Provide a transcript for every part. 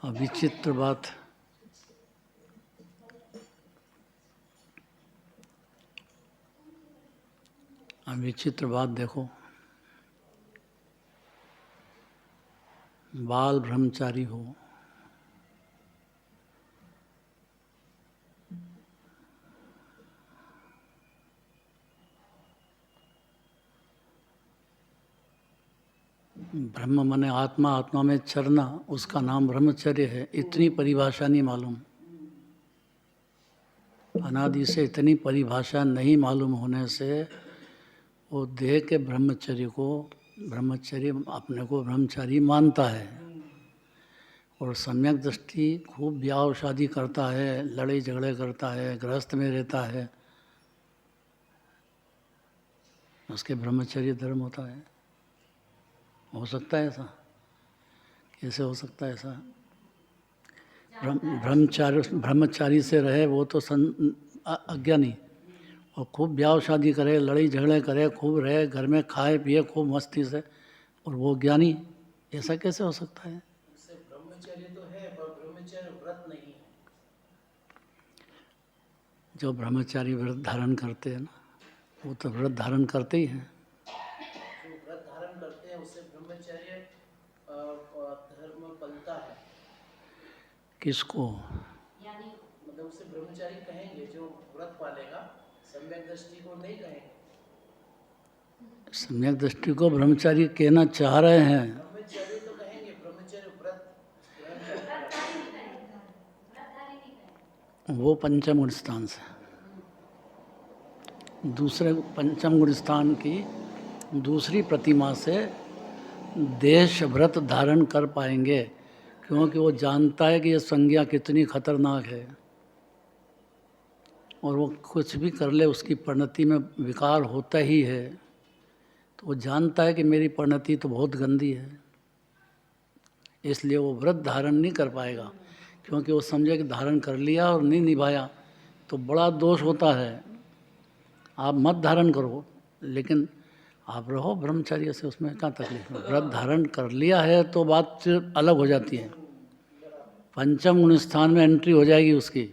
विचित्र बात, विचित्र बात देखो, बाल ब्रह्मचारी हो, ब्रह्म माने आत्मा, आत्मा में चरना, उसका नाम ब्रह्मचर्य है। इतनी परिभाषा नहीं मालूम, अनादि से इतनी परिभाषा नहीं मालूम होने से वो देह के ब्रह्मचर्य को, ब्रह्मचर्य अपने को ब्रह्मचारी मानता है और सम्यक दृष्टि खूब ब्याह शादी करता है, लड़ाई झगड़े करता है, गृहस्थ में रहता है, उसके ब्रह्मचर्य धर्म होता है। हो सकता है ऐसा? कैसे हो सकता है ऐसा? ब्रह्मचारी से रहे वो तो अज्ञानी, और खूब ब्याह शादी करे, लड़ाई झगड़े करे, खूब रहे घर में, खाए पिए खूब मस्ती से, और वो ज्ञानी, ऐसा कैसे हो सकता है? ब्रह्मचर्य तो है पर ब्रह्मचर्य व्रत नहीं है। जो ब्रह्मचारी व्रत धारण करते हैं ना, वो तो व्रत धारण करते ही हैं। जो व्रत धारण करते हैं उससे ब्रह्मचर्य धर्म पलता है। किसको? यानी मतलब उसे ब्रह्मचारी कहेंगे जो व्रत पालेगा, सम्यक दृष्टि को नहीं कहेंगे। सम्यक दृष्टि को ब्रह्मचारी कहना चाह रहे हैं। ब्रह्मचर्य तो कहेंगे, ब्रह्मचर्य व्रत वो पंचम गुण स्थान से, दूसरे पंचम गुण स्थान की दूसरी प्रतिमा से देश व्रत धारण कर पाएंगे, क्योंकि वो जानता है कि ये संज्ञा कितनी खतरनाक है, और वो कुछ भी कर ले उसकी परिणति में विकार होता ही है। तो वो जानता है कि मेरी परिणति तो बहुत गंदी है, इसलिए वो व्रत धारण नहीं कर पाएगा, क्योंकि वो समझे कि धारण कर लिया और नहीं निभाया तो बड़ा दोष होता है। आप मत धारण करो, लेकिन आप रहो ब्रह्मचर्य से, उसमें क्या तकलीफ है? व्रत धारण कर लिया है तो बात अलग हो जाती है, पंचम गुण स्थान में एंट्री हो जाएगी उसकी।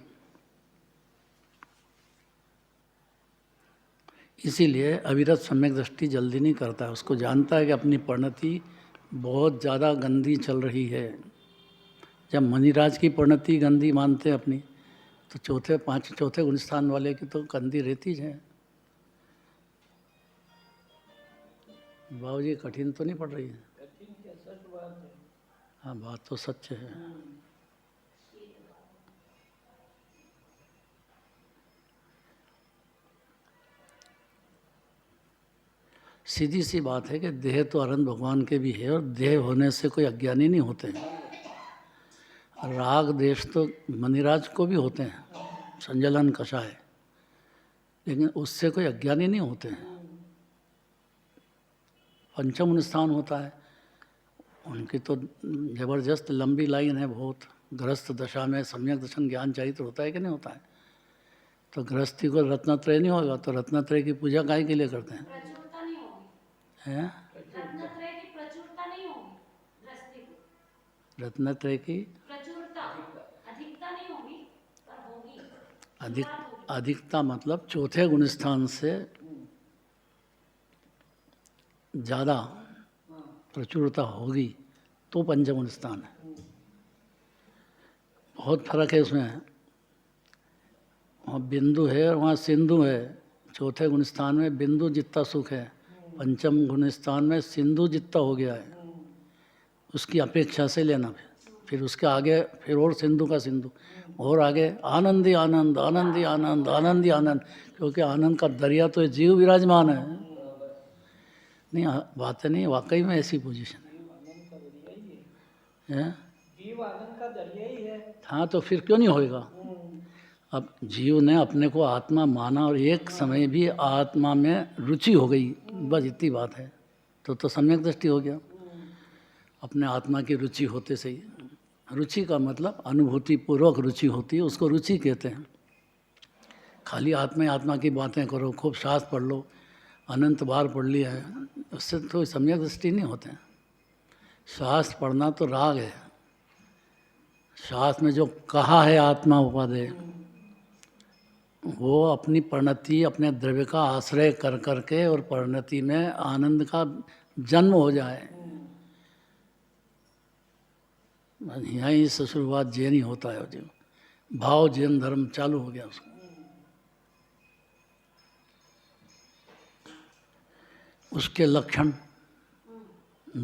इसीलिए अविरत सम्यक दृष्टि जल्दी नहीं करता है, उसको जानता है कि अपनी परिणति बहुत ज़्यादा गंदी चल रही है। जब मणिराज की परिणति गंदी मानते हैं अपनी, तो चौथे गुण स्थान वाले की तो गंदी रहती है। बाबूजी कठिन तो नहीं पड़ रही है? हाँ, बात तो सच है। सीधी सी बात है कि देह तो अनंत भगवान के भी है, और देह होने से कोई अज्ञानी नहीं होते हैं। राग देश तो मणिराज को भी होते हैं, संजलन कषाय, लेकिन उससे कोई अज्ञानी नहीं होते हैं। पंचम स्थान होता है, उनकी तो जबरदस्त लंबी लाइन है बहुत। गृहस्थ दशा में सम्यक दर्शन ज्ञान चरित्र होता है कि नहीं होता है? तो गृहस्थी को रत्नत्रय नहीं होगा तो रत्नत्रय की पूजा काहे के लिए करते हैं? हैं? रत्नत्रय की अधिकता मतलब चौथे गुण स्थान से ज़्यादा प्रचुरता होगी तो पंचम स्थान है। बहुत फर्क है उसमें। वहाँ बिंदु है और वहाँ सिंधु है। चौथे गुण स्थान में बिंदु जितना सुख है, पंचम गुण स्थान में सिंधु जितना हो गया है। उसकी अपेक्षा से लेना, फिर उसके आगे फिर और सिंधु का सिंधु, और आगे आनंद ही आनंद, आनंद ही आनंद, आनंद ही आनंद, क्योंकि आनंद का दरिया तो जीव विराजमान है। नहीं, बातें नहीं, वाकई में ऐसी पोजीशन है। जीव आनंद का दरिया ही है। हाँ, तो फिर क्यों नहीं होएगा? अब जीव ने अपने को आत्मा माना और एक समय भी आत्मा में रुचि हो गई, बस इतनी बात है, तो सम्यक दृष्टि हो गया। अपने आत्मा की रुचि होते सही। रुचि का मतलब अनुभूति पूर्वक रुचि होती है, उसको रुचि कहते हैं। खाली आत्मा की बातें करो, खूब शास्त्र पढ़ लो, अनंत बार पढ़ लिया है, उससे तो सम्यक दृष्टि नहीं होते हैं। शास्त्र पढ़ना तो राग है, शास्त्र में जो कहा है आत्मा उपादेय, वो अपनी परिणति अपने द्रव्य का आश्रय कर करके और परिणति में आनंद का जन्म हो जाए। यहीं से शुरुआत जैन ही होता है। जो भाव जैन धर्म चालू हो गया उसको। उसके लक्षण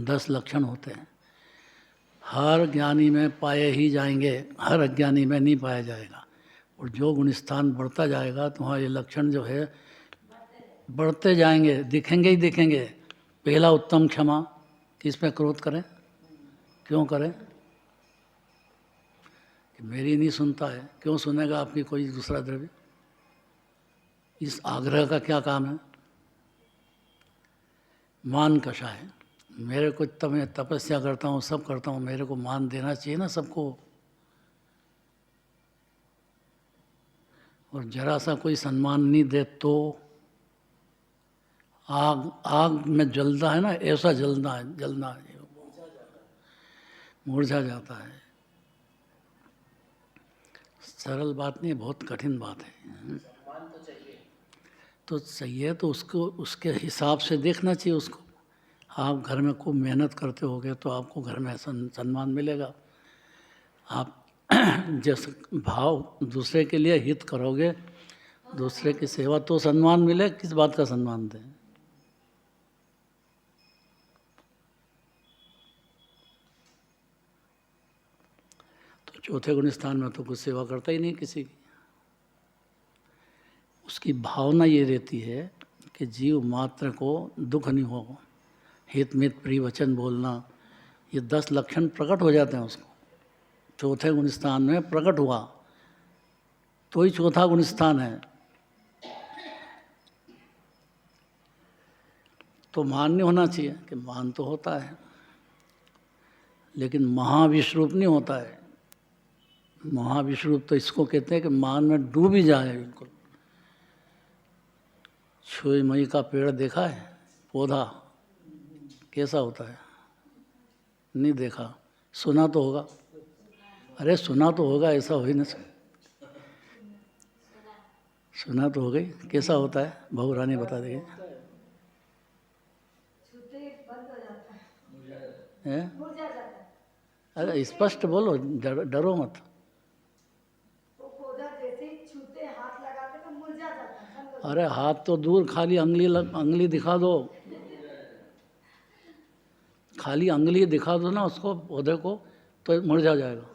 10 लक्षण होते हैं। हर ज्ञानी में पाए ही जाएंगे, हर अज्ञानी में नहीं पाया जाएगा। और जो गुण स्थान बढ़ता जाएगा तो वहाँ ये लक्षण जो है बढ़ते जाएंगे, दिखेंगे ही दिखेंगे। पहला उत्तम क्षमा, किस पे क्रोध करें, क्यों करें? कि मेरी नहीं सुनता है, क्यों सुनेगा आपकी कोई दूसरा द्रव्य? इस आग्रह का क्या काम है? मान कषा है, मेरे को इतना मैं तपस्या करता हूँ, सब करता हूँ, मेरे को मान देना चाहिए ना सबको। और जरा सा कोई सम्मान नहीं दे तो आग आग में जलता है ना, ऐसा जलना है, जलना है, मुरझा जाता है। सरल बात नहीं, बहुत कठिन बात है। सम्मान तो चाहिए। तो चाहिए तो उसको उसके हिसाब से देखना चाहिए उसको। आप घर में खूब मेहनत करते होगे तो आपको घर में सम्मान मिलेगा। आप जैसे भाव दूसरे के लिए हित करोगे, दूसरे की सेवा, तो सम्मान मिले। किस बात का सम्मान दें? तो चौथे गुण स्थान में तो कुछ सेवा करता ही नहीं किसी की। उसकी भावना ये रहती है कि जीव मात्र को दुख नहीं हो, हित मित प्रिय वचन बोलना, ये 10 लक्षण प्रकट हो जाते हैं उसको। चौथे गुण स्थान में प्रकट हुआ तो ही चौथा गुण स्थान है। तो मान नहीं होना चाहिए, कि मान तो होता है लेकिन महाविश्वरूप नहीं होता है। महाविश्वरूप तो इसको कहते हैं कि मान में डूब ही जाए बिल्कुल। छुई मई का पेड़ देखा है, पौधा कैसा होता है? नहीं देखा, सुना तो होगा। अरे सुना तो होगा, ऐसा हो ही ना। सुना तो हो गई, कैसा होता है? बहू रानी बता देंगे। अरे स्पष्ट बोलो, डरो मत। अरे हाथ तो दूर, खाली अंगली दिखा दो, खाली अंगली दिखा दो ना उसको, पौधे को, तो मुरझा जाएगा।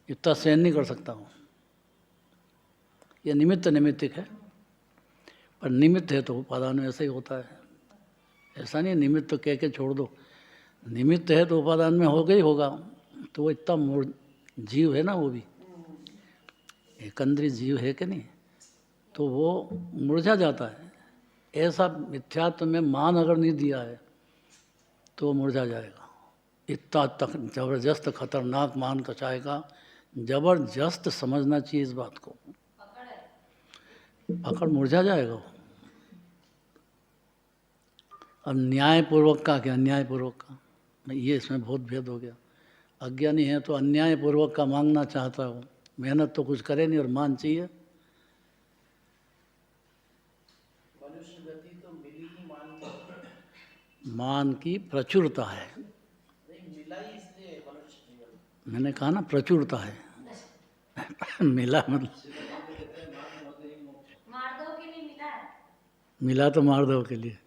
इतना सहन नहीं कर सकता हूँ। ये निमित्तिक है, पर निमित्त है तो उपादान ऐसा ही होता है। ऐसा नहीं निमित्त तो कह के छोड़ दो। निमित्त है तो उपादान में होगा ही होगा। तो वो इतना जीव है ना, वो भी एकंद्री जीव है कि नहीं, तो वो मुरझा जाता है। ऐसा मिथ्यात्व में मान अगर नहीं दिया है तो मुरझा जाएगा। इतना तक जबरदस्त खतरनाक मान कचाएगा, जबरदस्त समझना चाहिए इस बात को। पकड़ मुरझा जाएगा वो। अब न्यायपूर्वक का क्या, अन्यायपूर्वक का, ये इसमें बहुत भेद हो गया। अज्ञानी है तो अन्यायपूर्वक का मांगना चाहता हो, मेहनत तो कुछ करे नहीं और मान चाहिए। मनुष्य गति तो मिली ही मान की प्रचुरता है। नहीं, मिला ही इसलिए मनुष्य जीवन। मैंने कहा ना प्रचुरता है। मिला मतलब मिला तो मार दो के लिए,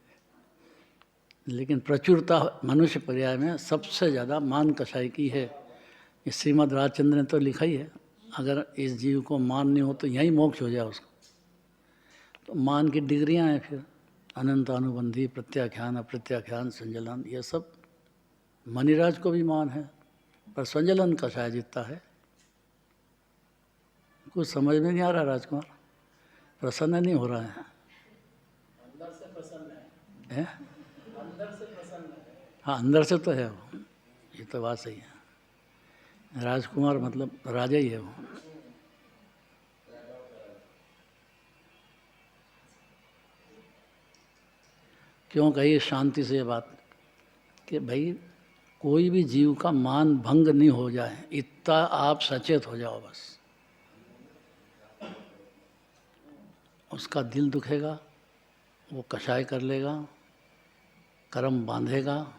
लेकिन प्रचुरता मनुष्य पर्याय में सबसे ज़्यादा मान कसाई की है। इस श्रीमद् राजचंद्र ने तो लिखा ही है, अगर इस जीव को मान नहीं हो तो यहीं मोक्ष हो जाए उसको। तो मान की डिग्रियां हैं फिर, अनंत अनुबंधी, प्रत्याख्यान, अप्रत्याख्यान, संजलन, ये सब। मणिराज को भी मान है, पर संजलन कसाय जितना है। कुछ समझ में नहीं आ रहा राजकुमार, प्रसन्न नहीं हो रहा है। अंदर से प्रसन्न है? अंदर से प्रसन्न है। हाँ अंदर से तो है वो, ये तो बात सही है। राजकुमार मतलब राजा ही है वो। क्यों कही शांति से ये बात कि भाई कोई भी जीव का मान भंग नहीं हो जाए, इतना आप सचेत हो जाओ बस। उसका दिल दुखेगा, वो कषाय कर लेगा, कर्म बांधेगा,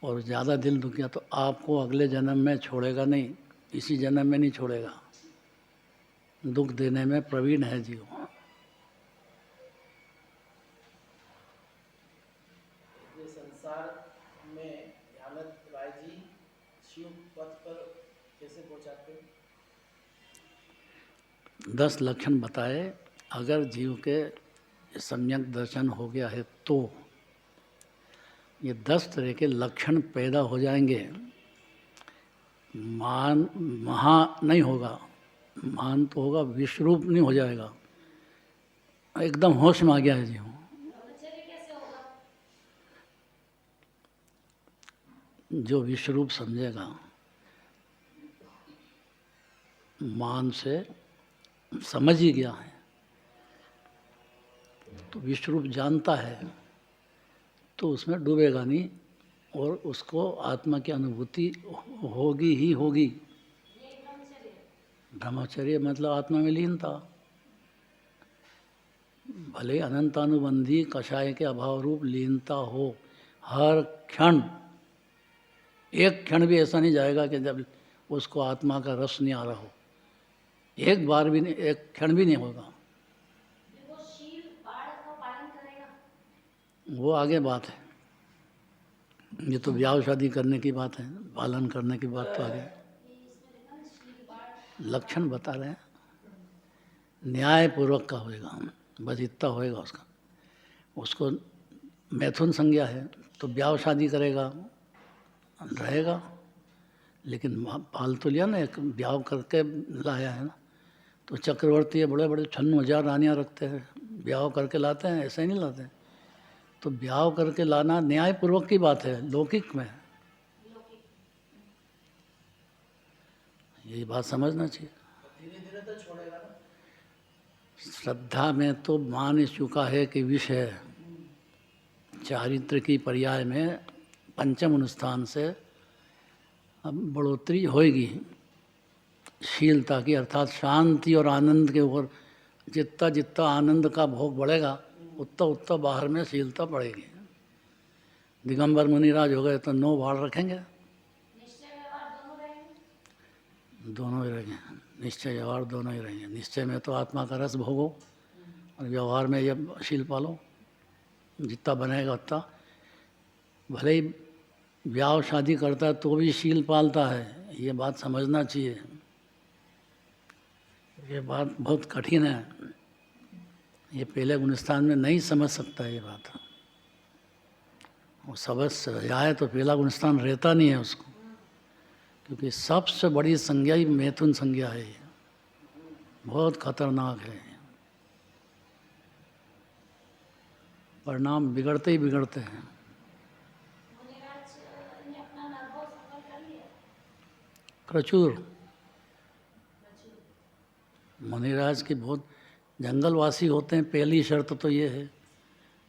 और ज़्यादा दिल दुख गया तो आपको अगले जन्म में छोड़ेगा नहीं, इसी जन्म में नहीं छोड़ेगा। दुख देने में प्रवीण है जीव। ये संसार में ध्यानत राय जी शिव पथ पर कैसे पहुंचाते हैं? 10 लक्षण बताए। अगर जीव के सम्यक दर्शन हो गया है तो ये 10 तरह के लक्षण पैदा हो जाएंगे। मान महा नहीं होगा, मान तो होगा, विश्वरूप नहीं हो जाएगा, एकदम होश में आ गया है जीव। जो विश्वरूप समझेगा, मान से समझ ही गया है तो विश्वरूप जानता है, तो उसमें डूबेगा नहीं और उसको आत्मा की अनुभूति होगी ही होगी। ब्रह्मचर्य मतलब आत्मा में लीनता। भले अनंतानुबंधी कषाय के अभाव रूप लीनता हो, हर क्षण, एक क्षण भी ऐसा नहीं जाएगा कि जब उसको आत्मा का रस नहीं आ रहा हो, एक बार भी नहीं, एक क्षण भी नहीं होगा। वो आगे बात है, ये तो ब्याह शादी करने की बात है, पालन करने की बात तो आगे। लक्षण बता रहे हैं, न्याय पूर्वक का होएगा, बस इतना होएगा उसका। उसको मैथुन संज्ञा है तो ब्याह शादी करेगा, रहेगा, लेकिन पाल तो लिया ना, एक ब्याह करके लाया है ना। तो चक्रवर्ती है, बड़े बड़े 56,000 रानियाँ रखते हैं, ब्याह करके लाते हैं, ऐसे ही नहीं लाते। तो ब्याह करके लाना न्यायपूर्वक की बात है, लौकिक में। ये बात समझना चाहिए। धीरे धीरे तो छोड़ेगा ना। श्रद्धा में तो मान चुका है कि विष है। चारित्र की पर्याय में पंचम अनुष्ठान से अब बढ़ोतरी होएगी शीलता की, अर्थात शांति और आनंद के ऊपर। जितना जितना आनंद का भोग बढ़ेगा उतना उतना बाहर में शीलता बढ़ेगी। दिगंबर मुनिराज हो गए तो 9 बाढ़ रखेंगे, दोनों ही रहेंगे। निश्चय व्यवहार दोनों ही रहेंगे। निश्चय में तो आत्मा का रस भोगो और व्यवहार में ये शील पालो, जितना बनेगा उतना। भले ही ब्याह शादी करता है तो भी शील पालता है, ये बात समझना चाहिए। ये बात बहुत कठिन है, ये पहले गुणस्थान में नहीं समझ सकता ये बात। वो समझ जाए तो पहला गुणस्थान रहता नहीं है उसको, क्योंकि सबसे बड़ी संज्ञा ही मैथुन संज्ञा है, ये बहुत खतरनाक है। परिणाम बिगड़ते ही बिगड़ते हैं। प्रचुर मुनिराज की बहुत जंगलवासी होते हैं। पहली शर्त तो ये है,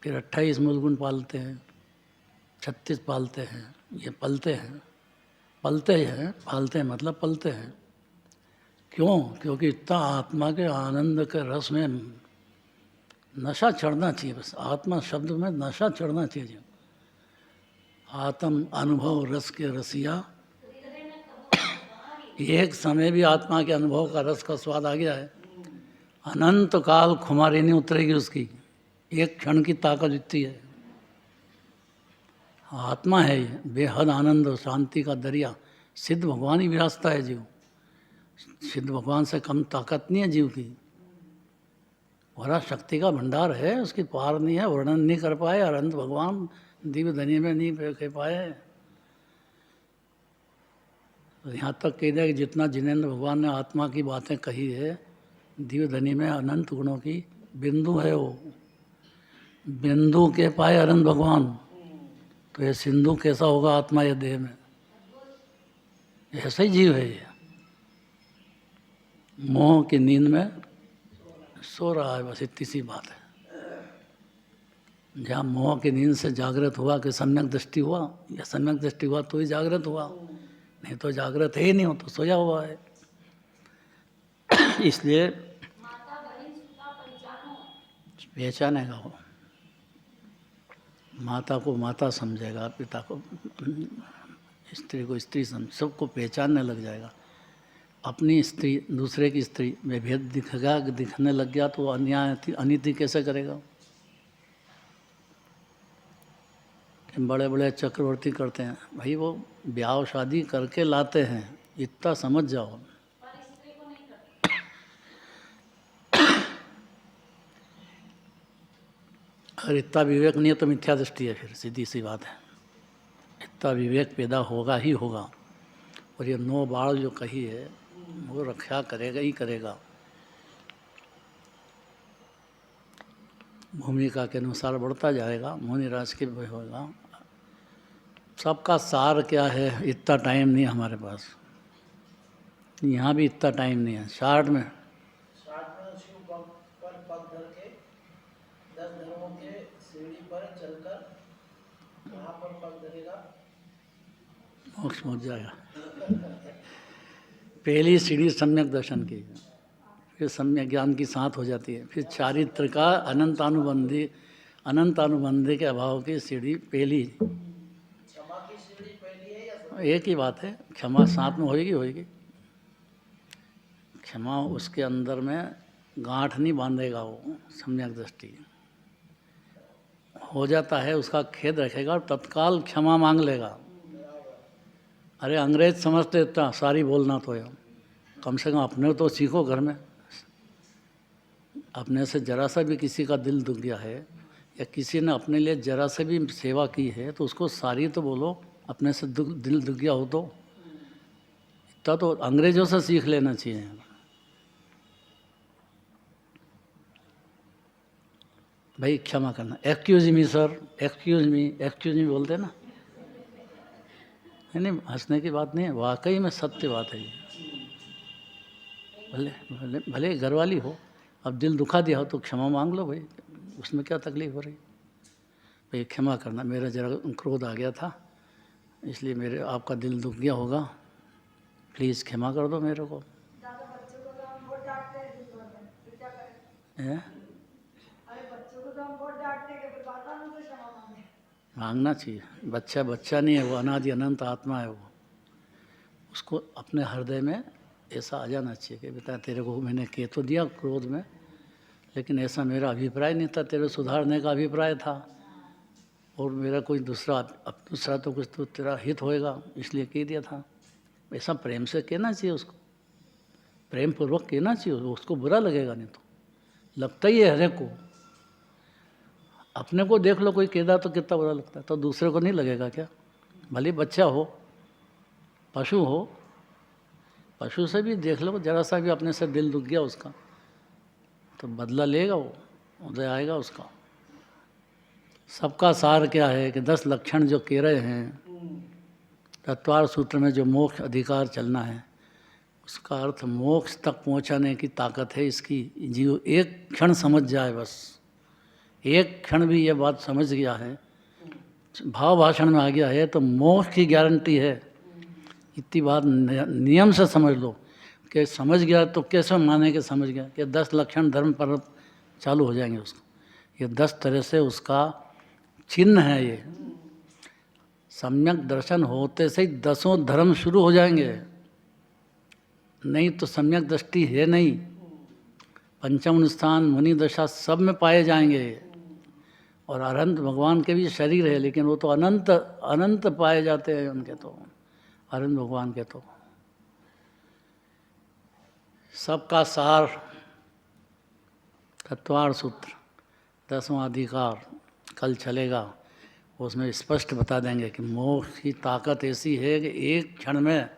फिर 28 मूलगुण पालते हैं, 36 पालते हैं, ये पलते हैं। पलते हैं, पालते हैं मतलब पलते हैं। क्यों? क्योंकि इतना आत्मा के आनंद के रस में नशा चढ़ना चाहिए। बस आत्मा शब्द में नशा चढ़ना चाहिए। आत्म अनुभव रस के रसिया, एक समय भी आत्मा के अनुभव का रस का स्वाद आ गया है, अनंत काल खुमारी नहीं उतरेगी उसकी। एक क्षण की ताकत इतनी है। आत्मा है ये, बेहद आनंद और शांति का दरिया। सिद्ध भगवान ही विरासता है जीव। सिद्ध भगवान से कम ताकत नहीं है जीव की। वरा शक्ति का भंडार है, उसकी पार नहीं है, वर्णन नहीं कर पाए। अनंत भगवान दिव्य धनी में नहीं कह पाए। यहाँ तक कह दिया कि जितना जिनेंद्र भगवान ने आत्मा की बातें कही है, दिव्य धनी में अनंत गुणों की बिंदु है। वो बिंदु के पाए अनंत भगवान, तो ये सिंधु कैसा होगा आत्मा ये देह में? ऐसा ही जीव है ये, मोह की नींद में सो रहा है, बस इतनी सी बात है। जहाँ मोह की नींद से जागृत हुआ कि सम्यक दृष्टि हुआ, या सम्यक दृष्टि हुआ तो ही जागृत हुआ, नहीं तो जागृत है ही नहीं, हो तो सोया हुआ है। इसलिए पहचानेगा वो, माता को माता समझेगा, पिता को, स्त्री को स्त्री समझ, सबको पहचानने लग जाएगा। अपनी स्त्री दूसरे की स्त्री में भेद दिखने लग गया तो अन्याय अनीति कैसे करेगा? कि बड़े बड़े चक्रवर्ती करते हैं, भाई वो ब्याह शादी करके लाते हैं, इतना समझ जाओ। अगर इतना विवेक नहीं है तो मिथ्या दृष्टि है, फिर सीधी सी बात है। इतना विवेक पैदा होगा ही होगा। और ये 9 बार जो कही है वो रक्षा करेगा ही करेगा। भूमिका के अनुसार बढ़ता जाएगा, मुनिराज के भी होगा। सबका सार क्या है, इतना टाइम नहीं हमारे पास, यहाँ भी इतना टाइम नहीं है। शार्ट में शिव पर पग धर के 10 धर्मों के सीढ़ी पर चलकर कहाँ पर पग धरेगा? मोक्ष पहुँच जाएगा। पहली सीढ़ी सम्यक दर्शन की, फिर सम्यक ज्ञान की साथ हो जाती है, फिर चारित्र का अनंत अनुबंधी के अभाव की सीढ़ी पहली। क्षमा की सीढ़ी पहली है या एक ही बात है, क्षमा साथ में होएगी। क्षमा उसके अंदर में गांठ नहीं बांधेगा, वो सम्यक दृष्टि हो जाता है, उसका खेद रखेगा और तत्काल क्षमा मांग लेगा। अरे अंग्रेज समझते इतना सारी बोलना तो है, कम से कम अपने तो सीखो घर में। अपने से जरा सा भी किसी का दिल दुख गया है या किसी ने अपने लिए जरा से भी सेवा की है तो उसको सारी तो बोलो, अपने से दिल दुख गया हो तो। इतना तो अंग्रेजों से सीख लेना चाहिए। भाई क्षमा करना, excuse me sir, excuse me बोलते ना। नहीं, हंसने की बात नहीं है, वाकई में सत्य बात है ये। भले भले भले घर वाली हो, अब दिल दुखा दिया हो तो क्षमा मांग लो भाई, उसमें क्या तकलीफ हो रही। भाई क्षमा करना, मेरा जरा क्रोध आ गया था इसलिए मेरे आपका दिल दुख गया होगा, प्लीज़ क्षमा कर दो मेरे को। मांगना चाहिए। बच्चा नहीं है वो, अनादि अनंत आत्मा है वो। उसको अपने हृदय में ऐसा आ जाना चाहिए कि बेटा तेरे को मैंने कह तो दिया क्रोध में, लेकिन ऐसा मेरा अभिप्राय नहीं था, तेरे सुधारने का अभिप्राय था, और मेरा कोई दूसरा तो कुछ तो तेरा हित होएगा इसलिए कह दिया था। ऐसा प्रेम से कहना चाहिए उसको, प्रेम पूर्वक कहना चाहिए, उसको बुरा लगेगा नहीं तो लगता ही है हर एक को। अपने को देख लो कोई कहता तो कितना बुरा लगता है, तो दूसरे को नहीं लगेगा क्या? भले बच्चा हो, पशु हो, पशु से भी देख लो, जरा सा भी अपने से दिल दुख गया उसका तो बदला लेगा वो, उदय आएगा उसका। सबका सार क्या है कि 10 लक्षण जो कह रहे हैं तत्वार सूत्र में, जो मोक्ष अधिकार चलना है उसका अर्थ मोक्ष तक पहुंचाने की ताकत है इसकी। जीव एक क्षण समझ जाए, बस एक क्षण भी ये बात समझ गया है, भाव भाषण में आ गया है तो मोक्ष की गारंटी है। इतनी बात नियम से समझ लो कि समझ गया तो कैसे माने कि समझ गया कि 10 लक्षण धर्म पर चालू हो जाएंगे उसको। ये 10 तरह से उसका चिन्ह है। ये सम्यक दर्शन होते से ही 10 धर्म शुरू हो जाएंगे, नहीं तो सम्यक दृष्टि है नहीं। पंचम स्थान मुनि दशा सब में पाए जाएंगे, और अनंत भगवान के भी शरीर है लेकिन वो तो अनंत पाए जाते हैं उनके, तो अनंत भगवान के तो। सबका सार तत्वार सूत्र 10वां अधिकार कल चलेगा, उसमें स्पष्ट बता देंगे कि मोक्ष की ताकत ऐसी है कि एक क्षण में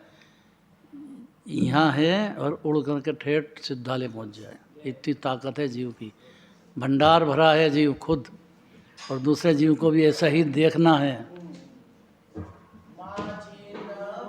यहाँ है और उड़ करके ठेठ सिद्धालय पहुँच जाए। इतनी ताकत है जीव की, भंडार भरा है जीव खुद, और दूसरे जीव को भी ऐसा ही देखना है।